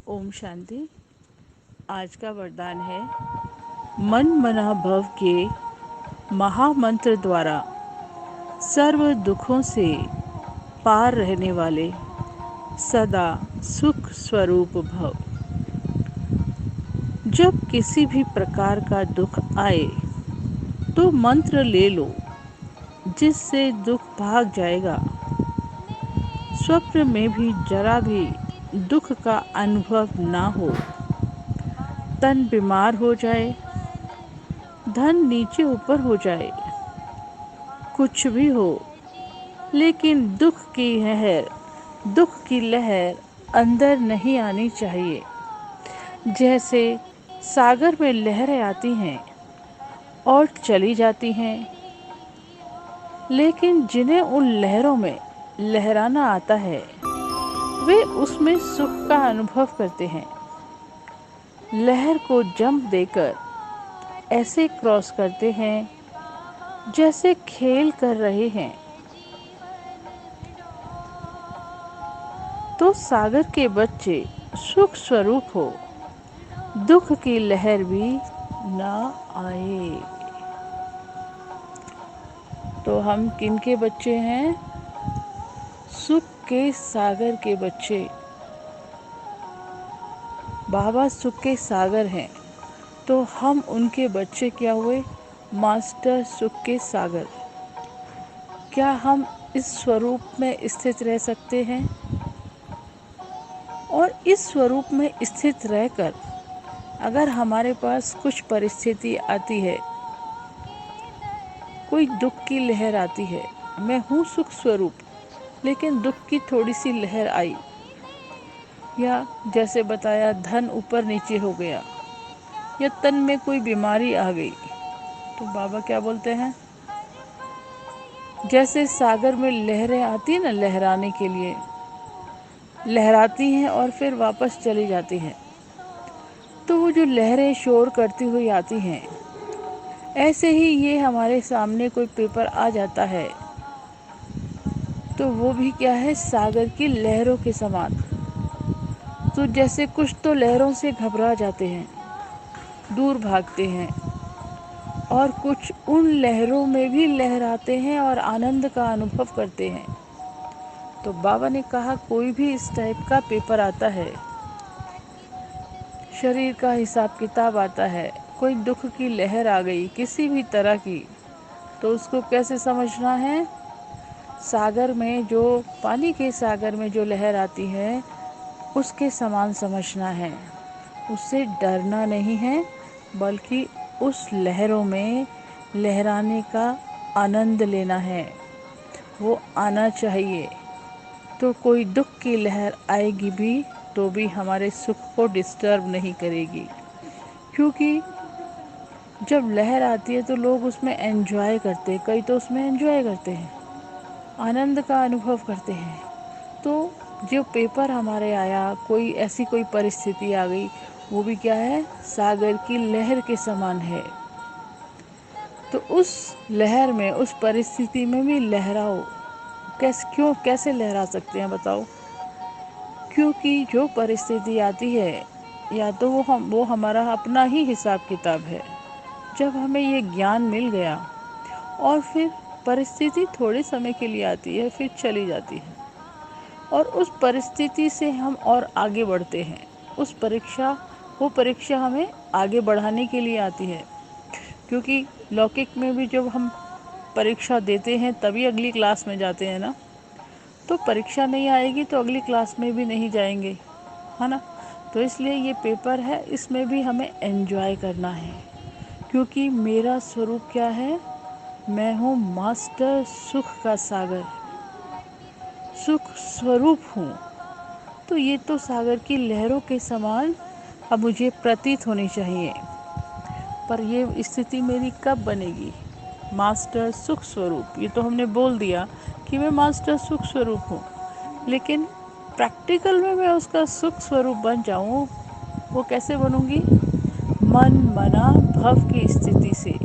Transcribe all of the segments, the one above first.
ओम शांति। आज का वरदान है मन मना भव के महामंत्र द्वारा सर्व दुखों से पार रहने वाले सदा सुख स्वरूप भव। जब किसी भी प्रकार का दुख आए तो मंत्र ले लो, जिससे दुख भाग जाएगा। स्वप्न में भी जरा भी दुख का अनुभव ना हो। तन बीमार हो जाए, धन नीचे ऊपर हो जाए, कुछ भी हो, लेकिन दुख की लहर अंदर नहीं आनी चाहिए। जैसे सागर में लहरें आती हैं और चली जाती हैं, लेकिन जिन्हें उन लहरों में लहराना आता है वे उसमें सुख का अनुभव करते हैं। लहर को जंप देकर ऐसे क्रॉस करते हैं जैसे खेल कर रहे हैं। तो सागर के बच्चे सुख स्वरूप हो, दुख की लहर भी ना आए। तो हम किन के बच्चे हैं? सुख के सागर के बच्चे। बाबा सुख के सागर हैं, तो हम उनके बच्चे क्या हुए? मास्टर सुख के सागर। क्या हम इस स्वरूप में स्थित रह सकते हैं? और इस स्वरूप में स्थित रहकर अगर हमारे पास कुछ परिस्थिति आती है, कोई दुख की लहर आती है, मैं हूँ सुख स्वरूप, लेकिन दुख की थोड़ी सी लहर आई, या जैसे बताया धन ऊपर नीचे हो गया, या तन में कोई बीमारी आ गई, तो बाबा क्या बोलते हैं? जैसे सागर में लहरें आती है ना, लहराने के लिए लहराती हैं और फिर वापस चली जाती हैं, तो वो जो लहरें शोर करती हुई आती हैं, ऐसे ही ये हमारे सामने कोई पेपर आ जाता है तो वो भी क्या है? सागर की लहरों के समान। तो जैसे कुछ तो लहरों से घबरा जाते हैं, दूर भागते हैं, और कुछ उन लहरों में भी लहराते हैं और आनंद का अनुभव करते हैं। तो बाबा ने कहा कोई भी इस टाइप का पेपर आता है, शरीर का हिसाब किताब आता है, कोई दुख की लहर आ गई किसी भी तरह की, तो उसको कैसे समझना है? सागर में जो पानी के सागर में जो लहर आती है उसके समान समझना है। उससे डरना नहीं है, बल्कि उस लहरों में लहराने का आनंद लेना है। वो आना चाहिए। तो कोई दुख की लहर आएगी भी तो भी हमारे सुख को डिस्टर्ब नहीं करेगी, क्योंकि जब लहर आती है तो लोग उसमें एंजॉय करते हैं। कई तो उसमें एंजॉय करते हैं, आनंद का अनुभव करते हैं। तो जो पेपर हमारे आया, कोई ऐसी कोई परिस्थिति आ गई, वो भी क्या है? सागर की लहर के समान है। तो उस लहर में, उस परिस्थिति में भी लहराओ। कैसे लहरा सकते हैं बताओ? क्योंकि जो परिस्थिति आती है, या तो वो हमारा अपना ही हिसाब किताब है। जब हमें ये ज्ञान मिल गया और फिर परिस्थिति थोड़े समय के लिए आती है, फिर चली जाती है, और उस परिस्थिति से हम और आगे बढ़ते हैं। वो परीक्षा हमें आगे बढ़ाने के लिए आती है, क्योंकि लौकिक में भी जब हम परीक्षा देते हैं तभी अगली क्लास में जाते हैं ना। तो परीक्षा नहीं आएगी तो अगली क्लास में भी नहीं जाएंगे, है ना। तो इसलिए ये पेपर है, इसमें भी हमें एंजॉय करना है, क्योंकि मेरा स्वरूप क्या है? मैं हूँ मास्टर सुख का सागर, सुख स्वरूप हूँ। तो ये तो सागर की लहरों के समान अब मुझे प्रतीत होनी चाहिए। पर ये स्थिति मेरी कब बनेगी? मास्टर सुख स्वरूप, ये तो हमने बोल दिया कि मैं मास्टर सुख स्वरूप हूँ, लेकिन प्रैक्टिकल में मैं उसका सुख स्वरूप बन जाऊँ, वो कैसे बनूंगी? मन मना भव की स्थिति से।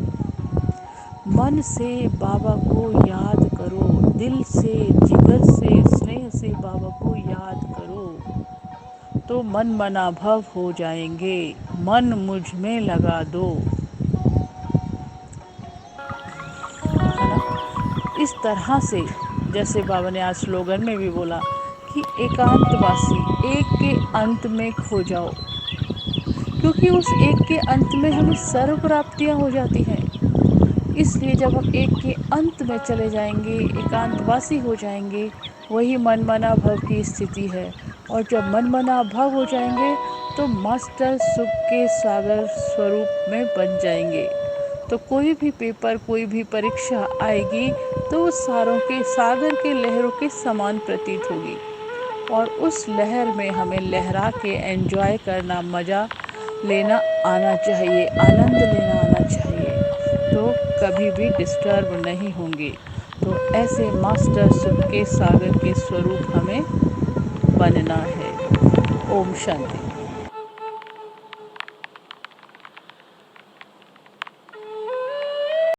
मन से बाबा को याद करो, दिल से, जिगर से, स्नेह से बाबा को याद करो। तो मन मना भव हो जाएंगे। मन मुझ में लगा दो, है ना। इस तरह से जैसे बाबा ने आज स्लोगन में भी बोला कि एकांतवासी, एक के अंत में खो जाओ, क्योंकि उस एक के अंत में हमें सर्व प्राप्तियां हो जाती हैं। इसलिए जब हम एक के अंत में चले जाएंगे, एकांतवासी हो जाएंगे, वही मनमना भव की स्थिति है। और जब मनमना भव हो जाएंगे तो मास्टर सुख के सागर स्वरूप में बन जाएंगे। तो कोई भी पेपर, कोई भी परीक्षा आएगी तो वो सारों के सागर के लहरों के समान प्रतीत होगी। और उस लहर में हमें लहरा के एंजॉय करना, मज़ा लेना आना चाहिए, आनंद लेना आना चाहिए। तो कभी भी डिस्टर्ब नहीं होंगे। तो ऐसे मास्टर सुख के सागर के स्वरूप हमें बनना है। ओम शांति।